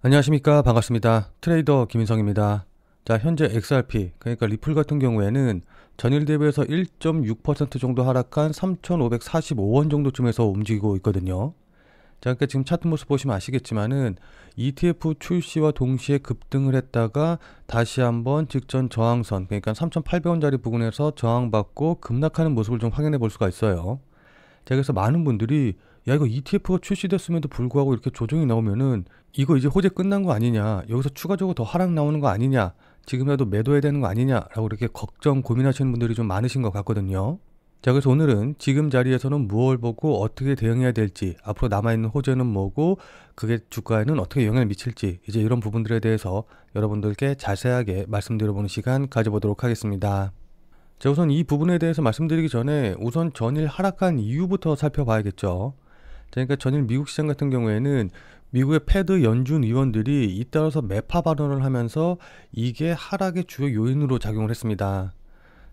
안녕하십니까. 반갑습니다. 트레이더 김인성입니다. 자, 현재 XRP, 그러니까 리플 같은 경우에는 전일 대비해서 1.6% 정도 하락한 3,545원 정도쯤에서 움직이고 있거든요. 자, 그러니까 지금 차트 모습 보시면 아시겠지만은 ETF 출시와 동시에 급등을 했다가 다시 한번 직전 저항선, 그러니까 3,800원짜리 부근에서 저항받고 급락하는 모습을 좀 확인해 볼 수가 있어요. 자, 그래서 많은 분들이 야, 이거 ETF가 출시됐음에도 불구하고 이렇게 조정이 나오면은 이거 이제 호재 끝난 거 아니냐, 여기서 추가적으로 더 하락 나오는 거 아니냐, 지금이라도 매도해야 되는 거 아니냐라고 이렇게 걱정 고민하시는 분들이 좀 많으신 것 같거든요. 자, 그래서 오늘은 지금 자리에서는 무엇을 보고 어떻게 대응해야 될지, 앞으로 남아있는 호재는 뭐고 그게 주가에는 어떻게 영향을 미칠지, 이제 이런 부분들에 대해서 여러분들께 자세하게 말씀드려보는 시간 가져보도록 하겠습니다. 자, 우선 이 부분에 대해서 말씀드리기 전에 우선 전일 하락한 이유부터 살펴봐야겠죠. 그러니까 전일 미국 시장 같은 경우에는 미국의 패드 연준 의원들이 잇따라서 매파 발언을 하면서 이게 하락의 주요 요인으로 작용을 했습니다.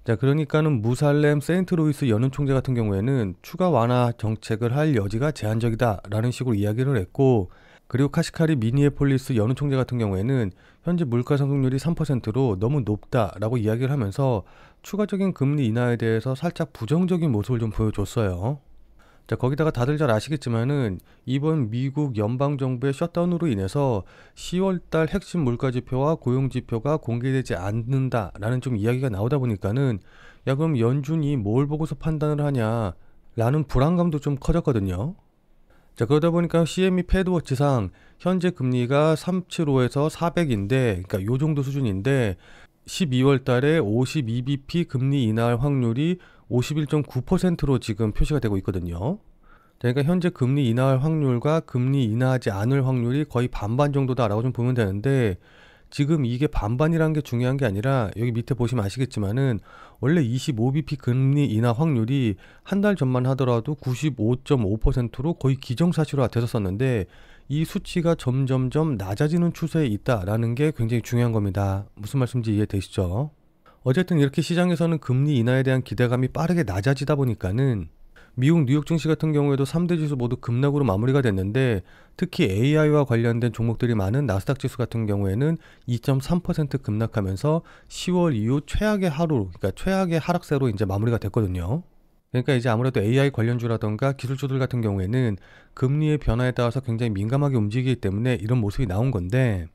자, 그러니까는 무살렘 세인트루이스 연은 총재 같은 경우에는 추가 완화 정책을 할 여지가 제한적이다 라는 식으로 이야기를 했고, 그리고 카시카리 미니애폴리스 연은 총재 같은 경우에는 현재 물가 상승률이 3%로 너무 높다라고 이야기를 하면서 추가적인 금리 인하에 대해서 살짝 부정적인 모습을 좀 보여줬어요. 자, 거기다가 다들 잘 아시겠지만은 이번 미국 연방정부의 셧다운으로 인해서 10월달 핵심 물가지표와 고용지표가 공개되지 않는다라는 좀 이야기가 나오다 보니까는 야, 그럼 연준이 뭘 보고서 판단을 하냐 라는 불안감도 좀 커졌거든요. 자, 그러다 보니까 CME 패드워치상 현재 금리가 375에서 400인데, 그러니까 요 정도 수준인데 12월 달에 52bp 금리 인하할 확률이 51.9%로 지금 표시가 되고 있거든요. 그러니까 현재 금리 인하할 확률과 금리 인하하지 않을 확률이 거의 반반 정도다라고 좀 보면 되는데, 지금 이게 반반이라는 게 중요한 게 아니라 여기 밑에 보시면 아시겠지만은 원래 25bp 금리 인하 확률이 한 달 전만 하더라도 95.5%로 거의 기정사실화 됐었었는데 이 수치가 점점점 낮아지는 추세에 있다라는 게 굉장히 중요한 겁니다. 무슨 말씀인지 이해되시죠? 어쨌든 이렇게 시장에서는 금리 인하에 대한 기대감이 빠르게 낮아지다 보니까는 미국 뉴욕 증시 같은 경우에도 3대 지수 모두 급락으로 마무리가 됐는데, 특히 AI와 관련된 종목들이 많은 나스닥 지수 같은 경우에는 2.3% 급락하면서 10월 이후 최악의 하루, 그러니까 최악의 하락세로 이제 마무리가 됐거든요. 그러니까 이제 아무래도 AI 관련주라던가 기술주들 같은 경우에는 금리의 변화에 따라서 굉장히 민감하게 움직이기 때문에 이런 모습이 나온 건데,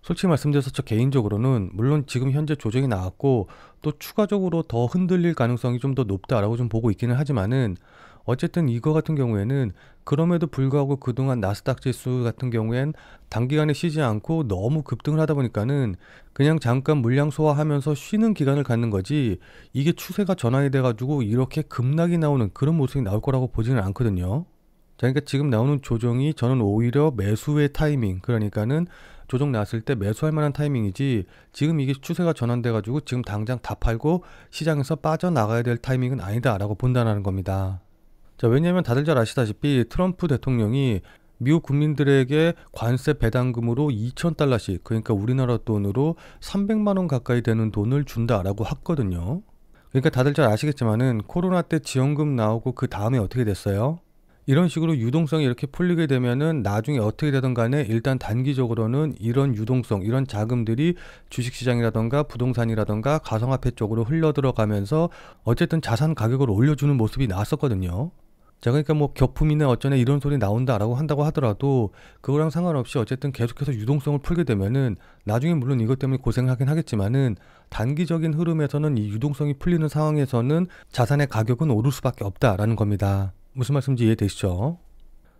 솔직히 말씀드려서 저 개인적으로는 물론 지금 현재 조정이 나왔고 또 추가적으로 더 흔들릴 가능성이 좀 더 높다라고 좀 보고 있기는 하지만은, 어쨌든 이거 같은 경우에는 그럼에도 불구하고 그동안 나스닥 지수 같은 경우엔 단기간에 쉬지 않고 너무 급등을 하다 보니까는 그냥 잠깐 물량 소화하면서 쉬는 기간을 갖는 거지, 이게 추세가 전환이 돼가지고 이렇게 급락이 나오는 그런 모습이 나올 거라고 보지는 않거든요. 자, 그러니까 지금 나오는 조정이 저는 오히려 매수의 타이밍, 그러니까는 조정 났을 때 매수할 만한 타이밍이지, 지금 이게 추세가 전환돼가지고 지금 당장 다 팔고 시장에서 빠져나가야 될 타이밍은 아니다라고 본다는 겁니다. 자, 왜냐면 다들 잘 아시다시피 트럼프 대통령이 미국 국민들에게 관세 배당금으로 2,000달러씩, 그러니까 우리나라 돈으로 300만 원 가까이 되는 돈을 준다라고 했거든요. 그러니까 다들 잘 아시겠지만은 코로나 때 지원금 나오고 그 다음에 어떻게 됐어요? 이런 식으로 유동성이 이렇게 풀리게 되면은 나중에 어떻게 되든 간에 일단 단기적으로는 이런 유동성, 이런 자금들이 주식시장이라던가 부동산이라던가 가상화폐 쪽으로 흘러 들어가면서 어쨌든 자산 가격을 올려주는 모습이 나왔었거든요. 자, 그러니까 뭐 교품이네 어쩌네 이런 소리 나온다라고 한다고 하더라도 그거랑 상관없이 어쨌든 계속해서 유동성을 풀게 되면은 나중에 물론 이것 때문에 고생을 하긴 하겠지만은 단기적인 흐름에서는 이 유동성이 풀리는 상황에서는 자산의 가격은 오를 수밖에 없다라는 겁니다. 무슨 말씀인지 이해되시죠?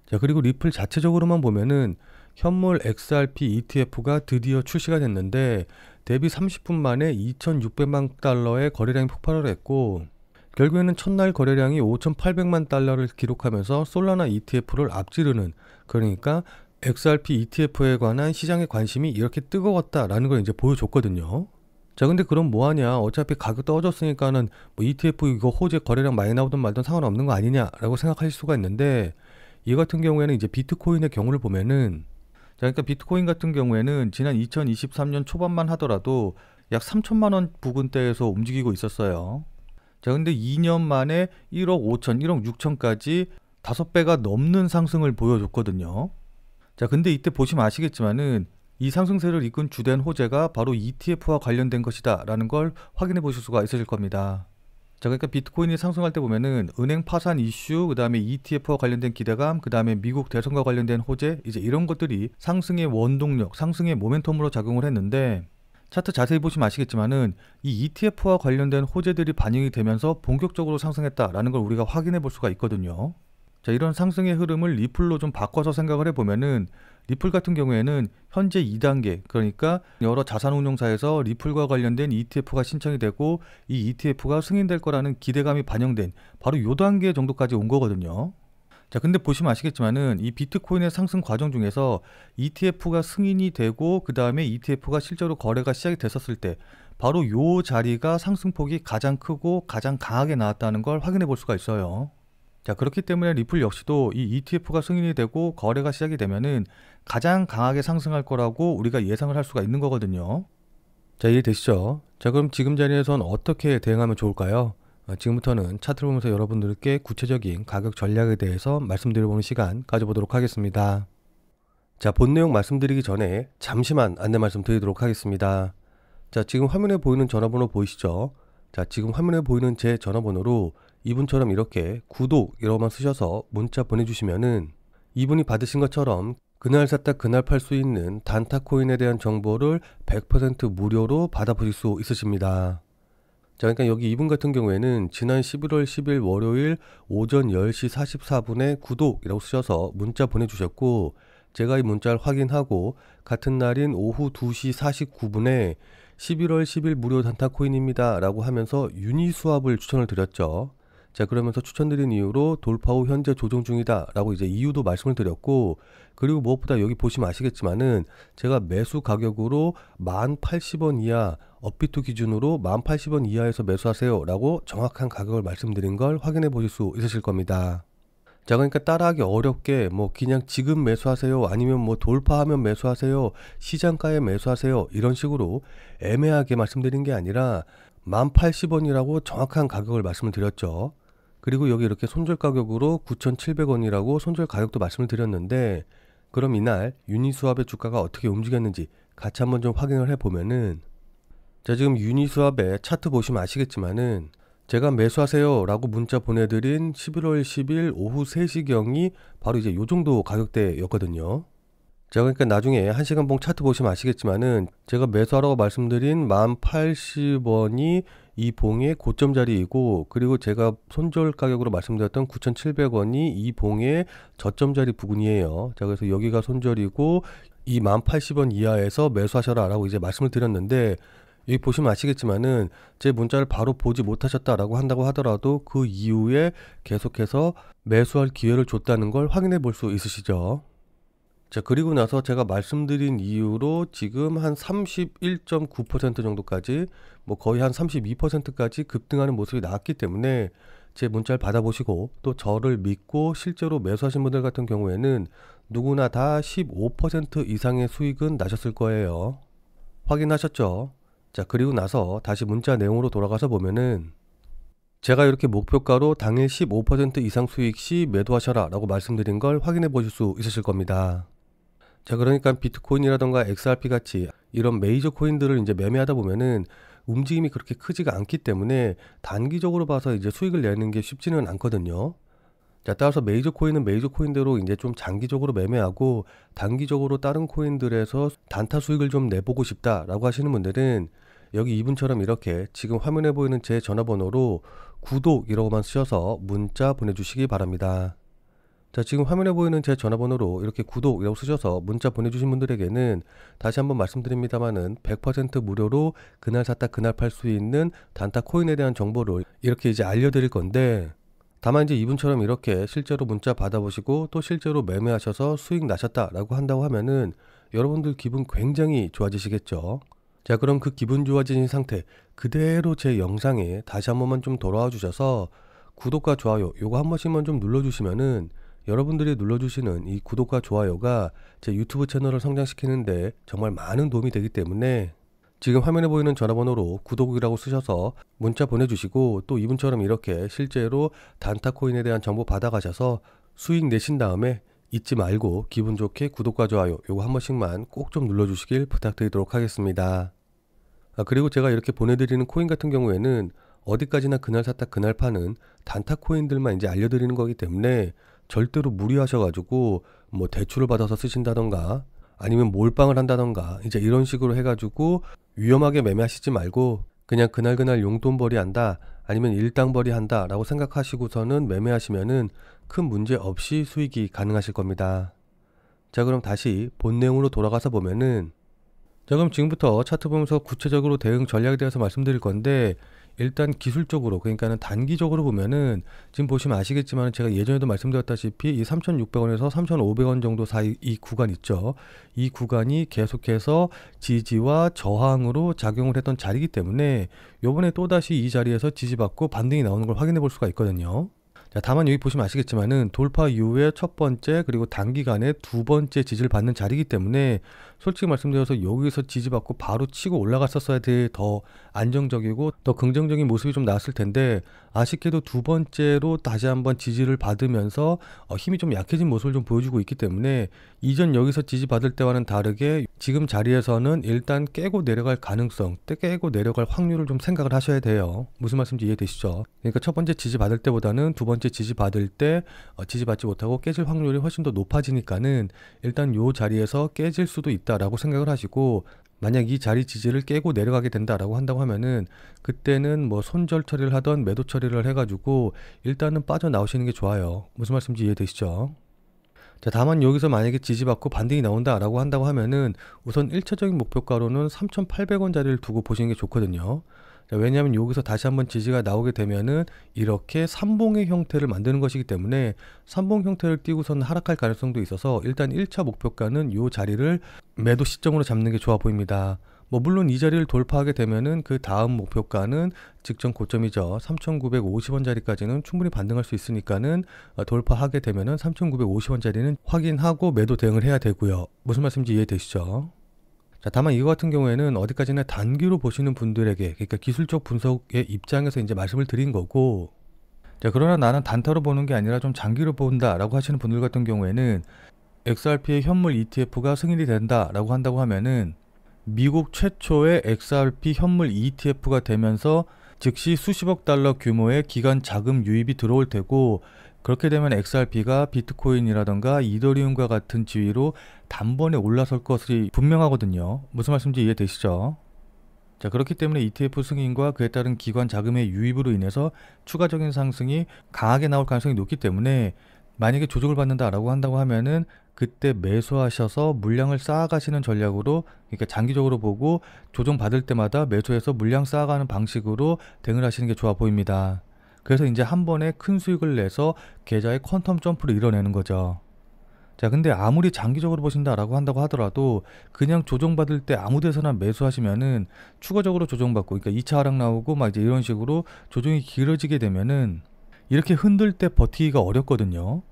자, 그리고 리플 자체적으로만 보면은 현물 XRP ETF가 드디어 출시가 됐는데 데뷔 30분 만에 2,600만 달러의 거래량이 폭발을 했고, 결국에는 첫날 거래량이 5,800만 달러를 기록하면서 솔라나 ETF를 앞지르는, 그러니까 XRP ETF에 관한 시장의 관심이 이렇게 뜨거웠다라는 걸 이제 보여줬거든요. 자, 근데 그럼 뭐하냐, 어차피 가격 떨어졌으니까는 뭐 ETF 이거 호재 거래량 많이 나오든 말든 상관없는 거 아니냐라고 생각하실 수가 있는데, 이 같은 경우에는 이제 비트코인의 경우를 보면은, 자, 그러니까 비트코인 같은 경우에는 지난 2023년 초반만 하더라도 약 3천만 원 부근대에서 움직이고 있었어요. 자, 근데 2년 만에 1억 5천, 1억 6천까지 5배가 넘는 상승을 보여줬거든요. 자, 근데 이때 보시면 아시겠지만은 이 상승세를 이끈 주된 호재가 바로 ETF와 관련된 것이다 라는 걸 확인해 보실 수가 있으실 겁니다. 자, 그러니까 비트코인이 상승할 때 보면은 은행 파산 이슈, 그 다음에 ETF와 관련된 기대감, 그 다음에 미국 대선과 관련된 호재, 이제 이런 것들이 상승의 원동력, 상승의 모멘텀으로 작용을 했는데, 차트 자세히 보시면 아시겠지만은 이 ETF와 관련된 호재들이 반영이 되면서 본격적으로 상승했다라는 걸 우리가 확인해 볼 수가 있거든요. 자, 이런 상승의 흐름을 리플로 좀 바꿔서 생각을 해보면은 리플 같은 경우에는 현재 2단계, 그러니까 여러 자산운용사에서 리플과 관련된 ETF가 신청이 되고 이 ETF가 승인될 거라는 기대감이 반영된 바로 요 단계 정도까지 온 거거든요. 자, 근데 보시면 아시겠지만은 이 비트코인의 상승 과정 중에서 ETF가 승인이 되고 그 다음에 ETF가 실제로 거래가 시작이 됐었을 때 바로 요 자리가 상승폭이 가장 크고 가장 강하게 나왔다는 걸 확인해 볼 수가 있어요. 자, 그렇기 때문에 리플 역시도 이 ETF가 승인이 되고 거래가 시작이 되면은 가장 강하게 상승할 거라고 우리가 예상을 할 수가 있는 거거든요. 자, 이해되시죠? 자, 그럼 지금 자리에선 어떻게 대응하면 좋을까요? 지금부터는 차트를 보면서 여러분들께 구체적인 가격 전략에 대해서 말씀드려보는 시간 가져보도록 하겠습니다. 자, 본 내용 말씀드리기 전에 잠시만 안내 말씀드리도록 하겠습니다. 자, 지금 화면에 보이는 전화번호 보이시죠? 자, 지금 화면에 보이는 제 전화번호로 이분처럼 이렇게 구독이라고만 쓰셔서 문자 보내주시면은 이분이 받으신 것처럼 그날 샀다 그날 팔 수 있는 단타코인에 대한 정보를 100% 무료로 받아보실 수 있으십니다. 자, 그러니까 여기 이분 같은 경우에는 지난 11월 10일 월요일 오전 10시 44분에 구독이라고 쓰셔서 문자 보내주셨고, 제가 이 문자를 확인하고 같은 날인 오후 2시 49분에 11월 10일 무료 단타코인입니다 라고 하면서 유니스왑을 추천을 드렸죠. 자, 그러면서 추천드린 이유로 돌파 후 현재 조정 중이다 라고 이제 이유도 말씀을 드렸고, 그리고 무엇보다 여기 보시면 아시겠지만은 제가 매수 가격으로 1080원 이하, 업비트 기준으로 1080원 이하에서 매수하세요 라고 정확한 가격을 말씀드린 걸 확인해 보실 수 있으실 겁니다. 자, 그러니까 따라하기 어렵게 뭐 그냥 지금 매수하세요, 아니면 뭐 돌파하면 매수하세요, 시장가에 매수하세요, 이런 식으로 애매하게 말씀드린 게 아니라 1080원이라고 정확한 가격을 말씀을 드렸죠. 그리고 여기 이렇게 손절 가격으로 9,700원이라고 손절 가격도 말씀을 드렸는데, 그럼 이날 유니스왑의 주가가 어떻게 움직였는지 같이 한번 좀 확인을 해보면은, 자, 지금 유니스왑의 차트 보시면 아시겠지만은 제가 매수하세요 라고 문자 보내드린 11월 10일 오후 3시경이 바로 이제 요 정도 가격대였거든요. 자, 그러니까 나중에 1시간봉 차트 보시면 아시겠지만은 제가 매수하라고 말씀드린 1080원이 이 봉의 고점 자리이고, 그리고 제가 손절 가격으로 말씀드렸던 9,700원이 이 봉의 저점 자리 부근이에요. 자, 그래서 여기가 손절이고 이 1080원 이하에서 매수하셔라 라고 이제 말씀을 드렸는데, 여기 보시면 아시겠지만은 제 문자를 바로 보지 못하셨다라고 한다고 하더라도 그 이후에 계속해서 매수할 기회를 줬다는 걸 확인해 볼 수 있으시죠. 자, 그리고 나서 제가 말씀드린 이유로 지금 한 31.9% 정도까지, 뭐 거의 한 32%까지 급등하는 모습이 나왔기 때문에 제 문자를 받아보시고 또 저를 믿고 실제로 매수하신 분들 같은 경우에는 누구나 다 15% 이상의 수익은 나셨을 거예요. 확인하셨죠? 자, 그리고 나서 다시 문자 내용으로 돌아가서 보면은 제가 이렇게 목표가로 당일 15% 이상 수익 시 매도하셔라 라고 말씀드린 걸 확인해 보실 수 있으실 겁니다. 자, 그러니까 비트코인이라던가 XRP 같이 이런 메이저 코인들을 이제 매매하다 보면은 움직임이 그렇게 크지가 않기 때문에 단기적으로 봐서 이제 수익을 내는 게 쉽지는 않거든요. 자, 따라서 메이저 코인은 메이저 코인대로 이제 좀 장기적으로 매매하고 단기적으로 다른 코인들에서 단타 수익을 좀 내보고 싶다라고 하시는 분들은 여기 이분처럼 이렇게 지금 화면에 보이는 제 전화번호로 구독이라고만 쓰셔서 문자 보내주시기 바랍니다. 자, 지금 화면에 보이는 제 전화번호로 이렇게 구독이라고 쓰셔서 문자 보내주신 분들에게는 다시 한번 말씀드립니다만은 100% 무료로 그날 샀다 그날 팔 수 있는 단타 코인에 대한 정보를 이렇게 이제 알려드릴 건데, 다만 이제 이분처럼 이렇게 실제로 문자 받아보시고 또 실제로 매매하셔서 수익 나셨다라고 한다고 하면은 여러분들 기분 굉장히 좋아지시겠죠. 자, 그럼 그 기분 좋아진 상태 그대로 제 영상에 다시 한 번만 좀 돌아와 주셔서 구독과 좋아요 요거 한 번씩만 좀 눌러주시면은 여러분들이 눌러주시는 이 구독과 좋아요가 제 유튜브 채널을 성장시키는데 정말 많은 도움이 되기 때문에 지금 화면에 보이는 전화번호로 구독이라고 쓰셔서 문자 보내주시고 또 이분처럼 이렇게 실제로 단타코인에 대한 정보 받아가셔서 수익 내신 다음에 잊지 말고 기분 좋게 구독과 좋아요 요거 한 번씩만 꼭 좀 눌러주시길 부탁드리도록 하겠습니다. 그리고 제가 이렇게 보내드리는 코인 같은 경우에는 어디까지나 그날 샀다 그날 파는 단타 코인들만 이제 알려드리는 거기 때문에 절대로 무리하셔가지고 뭐 대출을 받아서 쓰신다던가 아니면 몰빵을 한다던가 이제 이런 식으로 해가지고 위험하게 매매하시지 말고 그냥 그날 용돈벌이 한다 아니면 일당벌이 한다 라고 생각하시고서는 매매하시면은 큰 문제 없이 수익이 가능하실 겁니다. 자, 그럼 다시 본 내용으로 돌아가서 보면은, 자, 그럼 지금부터 차트 보면서 구체적으로 대응 전략에 대해서 말씀드릴 건데, 일단 기술적으로, 그러니까는 단기적으로 보면은 지금 보시면 아시겠지만 제가 예전에도 말씀드렸다시피 이 3,600원에서 3,500원 정도 사이 이 구간 있죠. 이 구간이 계속해서 지지와 저항으로 작용을 했던 자리이기 때문에 요번에 또다시 이 자리에서 지지받고 반등이 나오는 걸 확인해 볼 수가 있거든요. 자, 다만 여기 보시면 아시겠지만은 돌파 이후에 첫 번째 그리고 단기간에 두 번째 지지를 받는 자리이기 때문에 솔직히 말씀드려서 여기서 지지받고 바로 치고 올라갔었어야 돼 더 안정적이고 더 긍정적인 모습이 좀 나왔을 텐데 아쉽게도 두 번째로 다시 한번 지지를 받으면서 힘이 좀 약해진 모습을 좀 보여주고 있기 때문에 이전 여기서 지지받을 때와는 다르게 지금 자리에서는 일단 깨고 내려갈 가능성, 깨고 내려갈 확률을 좀 생각을 하셔야 돼요. 무슨 말씀인지 이해되시죠? 그러니까 첫 번째 지지받을 때보다는 두 번째 지지받을 때 지지받지 못하고 깨질 확률이 훨씬 더 높아지니까는 일단 요 자리에서 깨질 수도 있다라고 생각을 하시고 만약 이 자리 지지를 깨고 내려가게 된다라고 한다고 하면은 그때는 뭐 손절 처리를 하던 매도 처리를 해가지고 일단은 빠져나오시는 게 좋아요. 무슨 말씀인지 이해되시죠? 자, 다만 여기서 만약에 지지받고 반등이 나온다라고 한다고 하면은 우선 1차적인 목표가로는 3,800원 자리를 두고 보시는 게 좋거든요. 자, 왜냐하면 여기서 다시 한번 지지가 나오게 되면은 이렇게 삼봉의 형태를 만드는 것이기 때문에 삼봉 형태를 띄고선 하락할 가능성도 있어서 일단 1차 목표가는 이 자리를 매도 시점으로 잡는 게 좋아 보입니다. 뭐 물론 이 자리를 돌파하게 되면은 그 다음 목표가는 직전 고점이죠. 3,950원 자리까지는 충분히 반등할 수 있으니까는 돌파하게 되면은 3,950원 자리는 확인하고 매도 대응을 해야 되고요. 무슨 말씀인지 이해되시죠? 자, 다만 이거 같은 경우에는 어디까지나 단기로 보시는 분들에게 그러니까 기술적 분석의 입장에서 이제 말씀을 드린 거고, 자, 그러나 나는 단타로 보는 게 아니라 좀 장기로 본다라고 하시는 분들 같은 경우에는 XRP의 현물 ETF가 승인이 된다라고 한다고 하면은 미국 최초의 XRP 현물 ETF가 되면서 즉시 수십억 달러 규모의 기관 자금 유입이 들어올 테고 그렇게 되면 XRP가 비트코인이라던가 이더리움과 같은 지위로 단번에 올라설 것이 분명하거든요. 무슨 말씀인지 이해되시죠? 자, 그렇기 때문에 ETF 승인과 그에 따른 기관 자금의 유입으로 인해서 추가적인 상승이 강하게 나올 가능성이 높기 때문에 만약에 조정을 받는다라고 한다고 하면은 그때 매수하셔서 물량을 쌓아가시는 전략으로, 그러니까 장기적으로 보고 조정받을 때마다 매수해서 물량 쌓아가는 방식으로 대응을 하시는 게 좋아 보입니다. 그래서 이제 한 번에 큰 수익을 내서 계좌의 퀀텀 점프를 이뤄내는 거죠. 자, 근데 아무리 장기적으로 보신다라고 한다고 하더라도 그냥 조정받을 때 아무 데서나 매수하시면은 추가적으로 조정받고, 그러니까 2차 하락 나오고 막 이제 이런 식으로 조정이 길어지게 되면은 이렇게 흔들 때 버티기가 어렵거든요.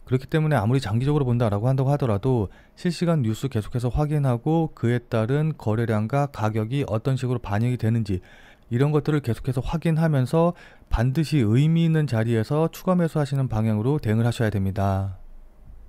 그렇기 때문에 아무리 장기적으로 본다라고 한다고 하더라도 실시간 뉴스 계속해서 확인하고 그에 따른 거래량과 가격이 어떤 식으로 반영이 되는지 이런 것들을 계속해서 확인하면서 반드시 의미 있는 자리에서 추가 매수하시는 방향으로 대응을 하셔야 됩니다.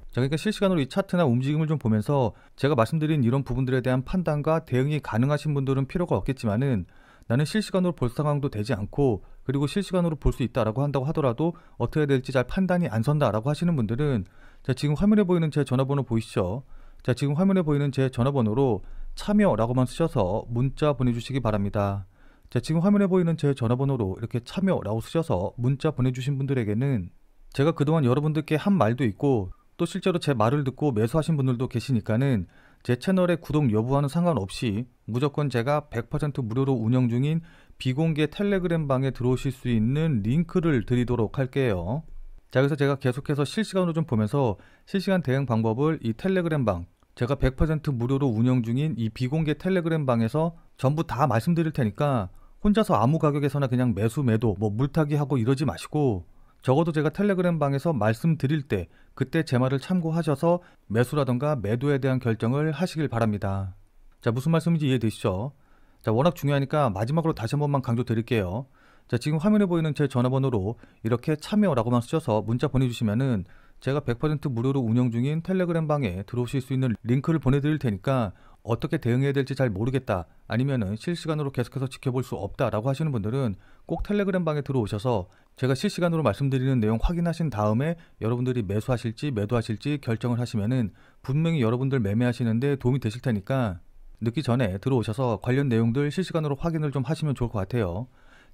자, 그러니까 실시간으로 이 차트나 움직임을 좀 보면서 제가 말씀드린 이런 부분들에 대한 판단과 대응이 가능하신 분들은 필요가 없겠지만은 나는 실시간으로 볼 상황도 되지 않고 그리고 실시간으로 볼 수 있다라고 한다고 하더라도 어떻게 해야 될지 잘 판단이 안 선다라고 하시는 분들은 자, 지금 화면에 보이는 제 전화번호 보이시죠? 자, 지금 화면에 보이는 제 전화번호로 참여라고만 쓰셔서 문자 보내주시기 바랍니다. 자, 지금 화면에 보이는 제 전화번호로 이렇게 참여라고 쓰셔서 문자 보내주신 분들에게는 제가 그동안 여러분들께 한 말도 있고 또 실제로 제 말을 듣고 매수하신 분들도 계시니까는 제 채널의 구독 여부와는 상관없이 무조건 제가 100% 무료로 운영 중인 비공개 텔레그램 방에 들어오실 수 있는 링크를 드리도록 할게요. 자, 그래서 제가 계속해서 실시간으로 좀 보면서 실시간 대응 방법을 이 텔레그램 방, 제가 100% 무료로 운영 중인 이 비공개 텔레그램 방에서 전부 다 말씀드릴 테니까 혼자서 아무 가격에서나 그냥 매수 매도 뭐 물타기 하고 이러지 마시고 적어도 제가 텔레그램 방에서 말씀드릴 때 그때 제 말을 참고하셔서 매수라던가 매도에 대한 결정을 하시길 바랍니다. 자, 무슨 말씀인지 이해되시죠? 자, 워낙 중요하니까 마지막으로 다시 한 번만 강조 드릴게요. 자, 지금 화면에 보이는 제 전화번호로 이렇게 참여라고만 쓰셔서 문자 보내주시면은 제가 100% 무료로 운영 중인 텔레그램 방에 들어오실 수 있는 링크를 보내드릴 테니까 어떻게 대응해야 될지 잘 모르겠다, 아니면은 실시간으로 계속해서 지켜볼 수 없다라고 하시는 분들은 꼭 텔레그램 방에 들어오셔서 제가 실시간으로 말씀드리는 내용 확인하신 다음에 여러분들이 매수하실지 매도하실지 결정을 하시면은 분명히 여러분들 매매하시는데 도움이 되실 테니까 늦기 전에 들어오셔서 관련 내용들 실시간으로 확인을 좀 하시면 좋을 것 같아요.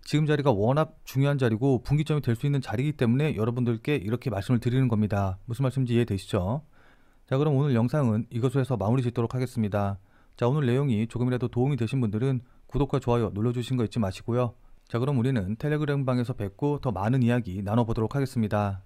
지금 자리가 워낙 중요한 자리고 분기점이 될 수 있는 자리이기 때문에 여러분들께 이렇게 말씀을 드리는 겁니다. 무슨 말씀인지 이해되시죠? 자, 그럼 오늘 영상은 이것으로 해서 마무리 짓도록 하겠습니다. 자, 오늘 내용이 조금이라도 도움이 되신 분들은 구독과 좋아요 눌러주신 거 잊지 마시고요. 자, 그럼 우리는 텔레그램 방에서 뵙고 더 많은 이야기 나눠보도록 하겠습니다.